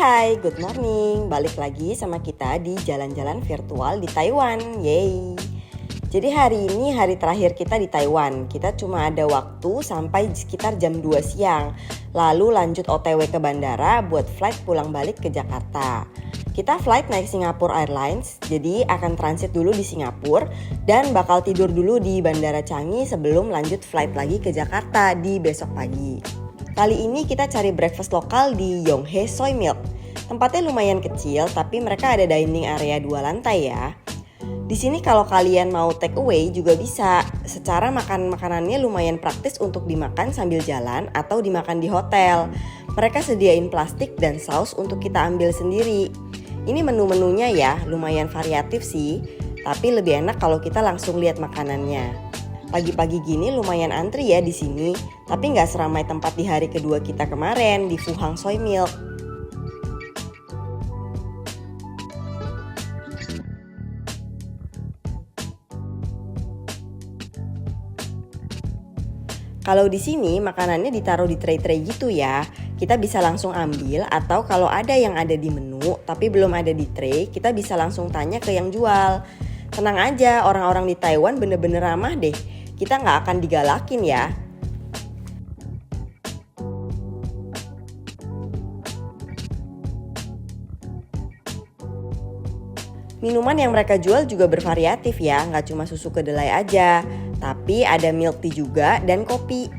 Hai, good morning. Balik lagi sama kita di jalan-jalan virtual di Taiwan. Yeay. Jadi hari ini hari terakhir kita di Taiwan. Kita cuma ada waktu sampai sekitar jam 2 siang. Lalu lanjut OTW ke bandara buat flight pulang balik ke Jakarta. Kita flight naik Singapore Airlines, jadi akan transit dulu di Singapura dan bakal tidur dulu di Bandara Changi sebelum lanjut flight lagi ke Jakarta di besok pagi. Kali ini kita cari breakfast lokal di Yonghe Soy Milk. Tempatnya lumayan kecil, tapi mereka ada dining area 2 lantai ya. Di sini kalau kalian mau take away juga bisa. Secara makanannya lumayan praktis untuk dimakan sambil jalan atau dimakan di hotel. Mereka sediain plastik dan saus untuk kita ambil sendiri. Ini menu-menunya ya, lumayan variatif sih. Tapi lebih enak kalau kita langsung lihat makanannya. Pagi-pagi gini lumayan antri ya di sini, tapi nggak seramai tempat di hari kedua kita kemarin di Fuhang Soy Milk. Kalau di sini makanannya ditaruh di tray-tray gitu ya. Kita bisa langsung ambil atau kalau ada yang ada di menu tapi belum ada di tray, kita bisa langsung tanya ke yang jual. Tenang aja, orang-orang di Taiwan bener-bener ramah deh. Kita nggak akan digalakin ya. Minuman yang mereka jual juga bervariatif ya, nggak cuma susu kedelai aja. Tapi ada milk tea juga dan kopi.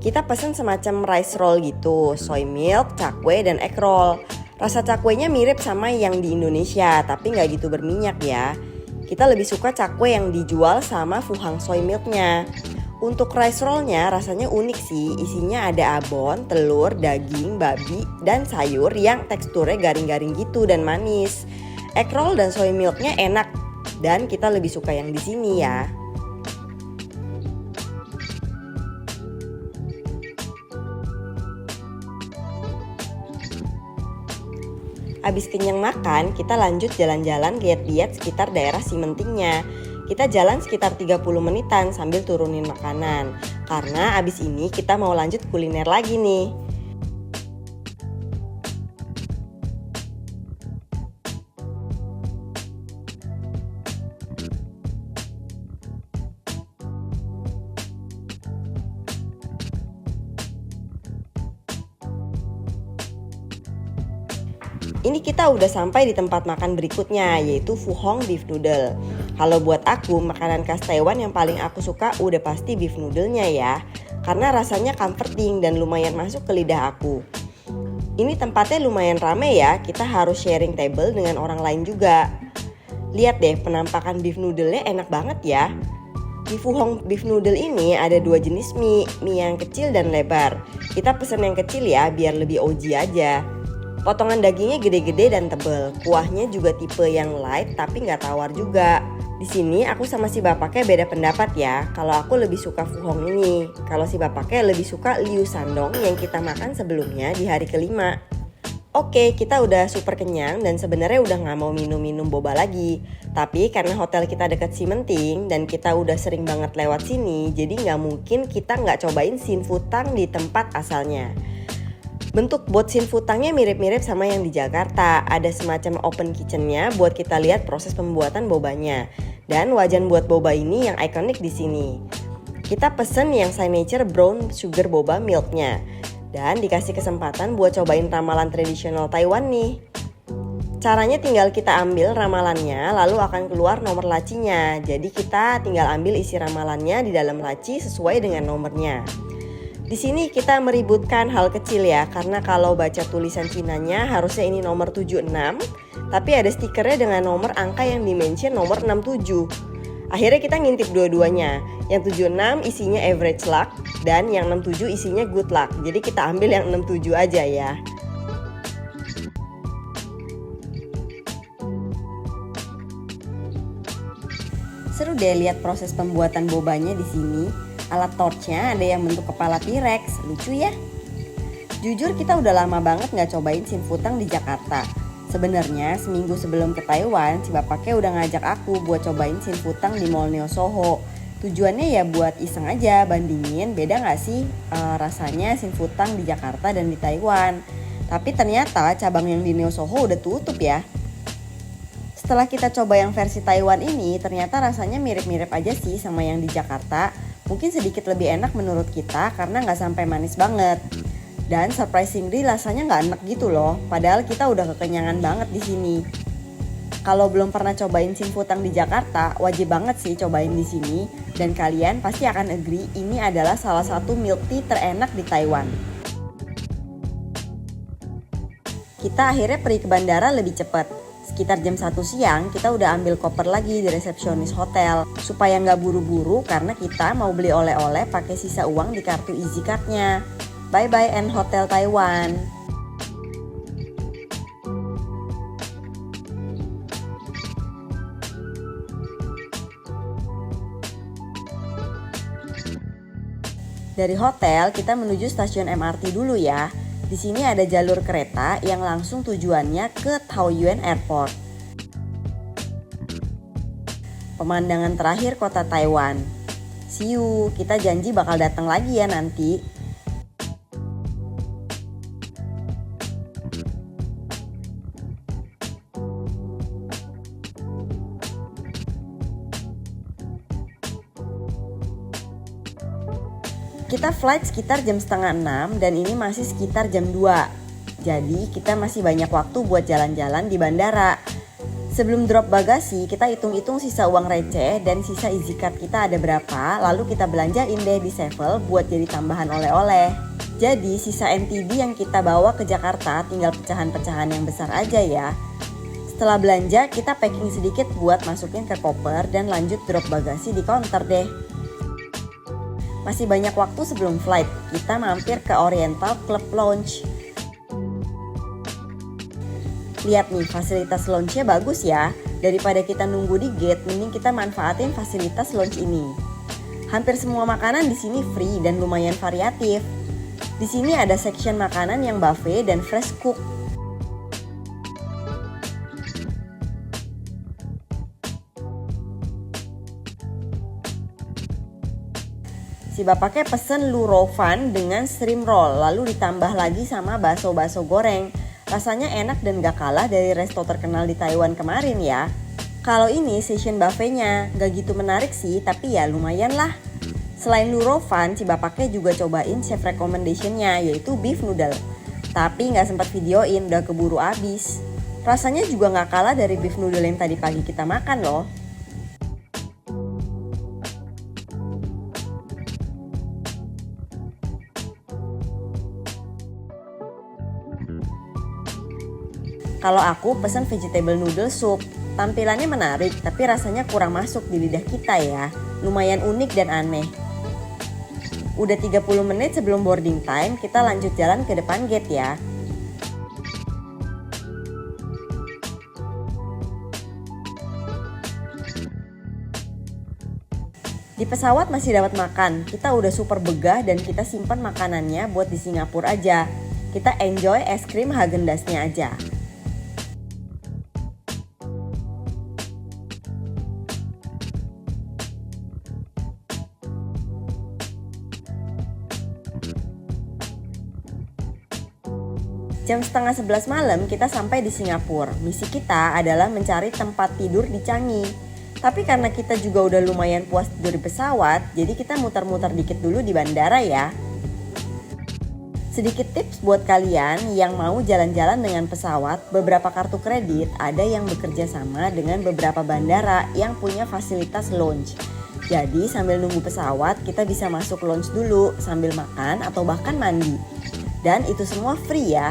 Kita pesen semacam rice roll gitu, soy milk, cakwe, dan egg roll. Rasa cakwenya mirip sama yang di Indonesia, tapi nggak gitu berminyak ya. Kita lebih suka cakwe yang dijual sama Fuhang Soy Milk-nya. Untuk rice roll-nya rasanya unik sih, isinya ada abon, telur, daging, babi, dan sayur yang teksturnya garing-garing gitu dan manis. Egg roll dan soy milk-nya enak, dan kita lebih suka yang di sini ya. Abis kenyang makan, kita lanjut jalan-jalan lihat-lihat sekitar daerah Simentingnya. Kita jalan sekitar 30 menitan sambil turunin makanan. Karena abis ini kita mau lanjut kuliner lagi nih. Ini kita udah sampai di tempat makan berikutnya, yaitu Fuhong Beef Noodle. Kalau buat aku, makanan khas Taiwan yang paling aku suka udah pasti beef noodle-nya ya. Karena rasanya comforting dan lumayan masuk ke lidah aku. Ini tempatnya lumayan rame ya, kita harus sharing table dengan orang lain juga. Lihat deh, penampakan beef noodle-nya enak banget ya. Di Fuhong Beef Noodle ini ada 2 jenis mie yang kecil dan lebar. Kita pesen yang kecil ya, biar lebih OG aja. Potongan dagingnya gede-gede dan tebel. Kuahnya juga tipe yang light tapi nggak tawar juga. Di sini aku sama si bapaknya beda pendapat ya. Kalau aku lebih suka Fuhong ini. Kalau si bapaknya lebih suka Liu Sandong yang kita makan sebelumnya di hari kelima. Oke, kita udah super kenyang dan sebenarnya udah nggak mau minum-minum boba lagi. Tapi karena hotel kita dekat Simenting dan kita udah sering banget lewat sini, jadi nggak mungkin kita nggak cobain Sin Futang di tempat asalnya. Bentuk bot Sin Futangnya mirip-mirip sama yang di Jakarta. Ada semacam open kitchen-nya buat kita lihat proses pembuatan bobanya. Dan wajan buat boba ini yang ikonik di sini. Kita pesen yang signature brown sugar boba milk-nya. Dan dikasih kesempatan buat cobain ramalan tradisional Taiwan nih. Caranya tinggal kita ambil ramalannya, lalu akan keluar nomor lacinya. Jadi kita tinggal ambil isi ramalannya di dalam laci sesuai dengan nomornya. Di sini kita meributkan hal kecil ya, karena kalau baca tulisan Cinanya harusnya ini nomor 76, tapi ada stikernya dengan nomor angka yang dimention nomor 67. Akhirnya kita ngintip dua-duanya. Yang 76 isinya average luck dan yang 67 isinya good luck. Jadi kita ambil yang 67 aja ya. Seru deh lihat proses pembuatan bobanya di sini. Alat torchnya ada yang bentuk kepala T-Rex, lucu ya. Jujur kita udah lama banget gak cobain Sin Futang di Jakarta. Sebenarnya seminggu sebelum ke Taiwan, si bapaknya udah ngajak aku buat cobain Sin Futang di Mall Neo Soho. Tujuannya ya buat iseng aja, bandingin beda gak sih rasanya Sin Futang di Jakarta dan di Taiwan. Tapi ternyata cabang yang di Neo Soho udah tutup ya. Setelah kita coba yang versi Taiwan ini, ternyata rasanya mirip-mirip aja sih sama yang di Jakarta. Mungkin sedikit lebih enak menurut kita karena nggak sampai manis banget. Dan surprisingly rasanya nggak enak gitu loh, padahal kita udah kekenyangan banget di sini. Kalau belum pernah cobain Sin Futang di Jakarta, wajib banget sih cobain di sini. Dan kalian pasti akan agree ini adalah salah satu milk tea terenak di Taiwan. Kita akhirnya pergi ke bandara lebih cepat. Sekitar jam 1 siang kita udah ambil koper lagi di resepsionis hotel. Supaya nggak buru-buru karena kita mau beli oleh-oleh pakai sisa uang di kartu Easy Card-nya. Bye bye and Hotel Taiwan. Dari hotel kita menuju stasiun MRT dulu ya. Di sini ada jalur kereta yang langsung tujuannya ke Taoyuan Airport. Pemandangan terakhir kota Taiwan. See you, kita janji bakal datang lagi ya nanti. Kita flight sekitar jam setengah 6 dan ini masih sekitar jam 2. Jadi kita masih banyak waktu buat jalan-jalan di bandara. Sebelum drop bagasi, kita hitung-hitung sisa uang receh dan sisa Easy Card kita ada berapa. Lalu kita belanjain deh di Sevel buat jadi tambahan oleh-oleh. Jadi sisa NTD yang kita bawa ke Jakarta tinggal pecahan-pecahan yang besar aja ya. Setelah belanja, kita packing sedikit buat masukin ke koper dan lanjut drop bagasi di counter deh. Masih banyak waktu sebelum flight, kita mampir ke Oriental Club Lounge. Lihat nih, fasilitas lounge-nya bagus ya. Daripada kita nunggu di gate, mending kita manfaatin fasilitas lounge ini. Hampir semua makanan di sini free dan lumayan variatif. Di sini ada section makanan yang buffet dan fresh cook. Si bapaknya pesen Lurofan dengan shrimp roll, lalu ditambah lagi sama bakso-bakso goreng. Rasanya enak dan gak kalah dari resto terkenal di Taiwan kemarin ya. Kalau ini session buffetnya, gak gitu menarik sih, tapi ya lumayan lah. Selain Lurofan, si bapaknya juga cobain chef recommendation-nya, yaitu beef noodle. Tapi gak sempat videoin, udah keburu habis. Rasanya juga gak kalah dari beef noodle yang tadi pagi kita makan loh. Kalau aku pesen vegetable noodle soup, tampilannya menarik tapi rasanya kurang masuk di lidah kita ya. Lumayan unik dan aneh. Udah 30 menit sebelum boarding time, kita lanjut jalan ke depan gate ya. Di pesawat masih dapat makan, kita udah super begah dan kita simpan makanannya buat di Singapura aja. Kita enjoy es krim Häagen-Dazsnya aja. Jam setengah 11 malam kita sampai di Singapura. Misi kita adalah mencari tempat tidur di Changi. Tapi karena kita juga udah lumayan puas tidur di pesawat, jadi kita muter-muter dikit dulu di bandara ya. Sedikit tips buat kalian yang mau jalan-jalan dengan pesawat, beberapa kartu kredit ada yang bekerja sama dengan beberapa bandara yang punya fasilitas lounge. Jadi sambil nunggu pesawat kita bisa masuk lounge dulu sambil makan atau bahkan mandi. Dan itu semua free ya.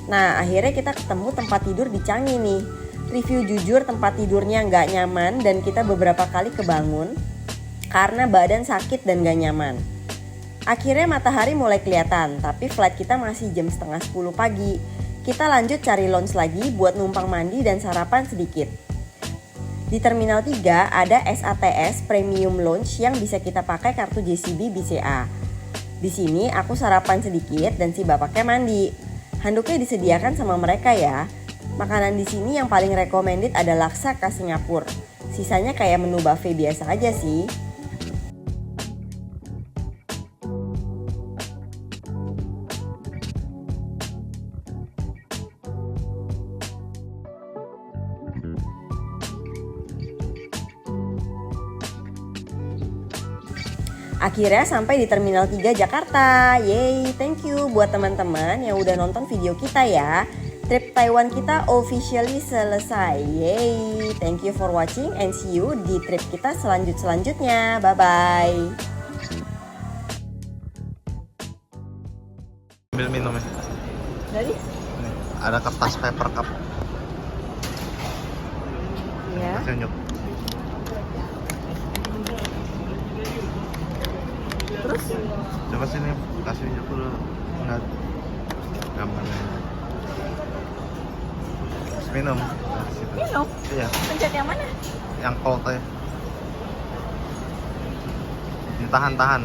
Nah akhirnya kita ketemu tempat tidur di Changi nih. Review jujur tempat tidurnya nggak nyaman dan kita beberapa kali kebangun karena badan sakit dan gak nyaman. Akhirnya matahari mulai kelihatan tapi flight kita masih jam setengah 10 pagi. kita lanjut cari lounge lagi buat numpang mandi dan sarapan sedikit. Di Terminal 3 ada SATS Premium Lounge yang bisa kita pakai kartu JCB BCA. Di sini aku sarapan sedikit dan si bapaknya mandi. Handuknya disediakan sama mereka ya. Makanan di sini yang paling recommended ada laksa khas Singapura. Sisanya kayak menu buffet biasa aja sih. Akhirnya sampai di Terminal 3 Jakarta. Yeay, thank you buat teman-teman yang udah nonton video kita ya. Trip Taiwan kita officially selesai. Yeay, thank you for watching and see you di trip kita selanjutnya. Bye-bye. Ambil minumnya. Dari? Nih, ada kertas paper cup. Ya. Tunjuk. Terus? Coba sini kasih unjuk dulu. Lihat gambarnya. Terus minum. Nah, situ. Minum? Iya. Pencet yang mana? Yang cold ya. Ditahan-tahan.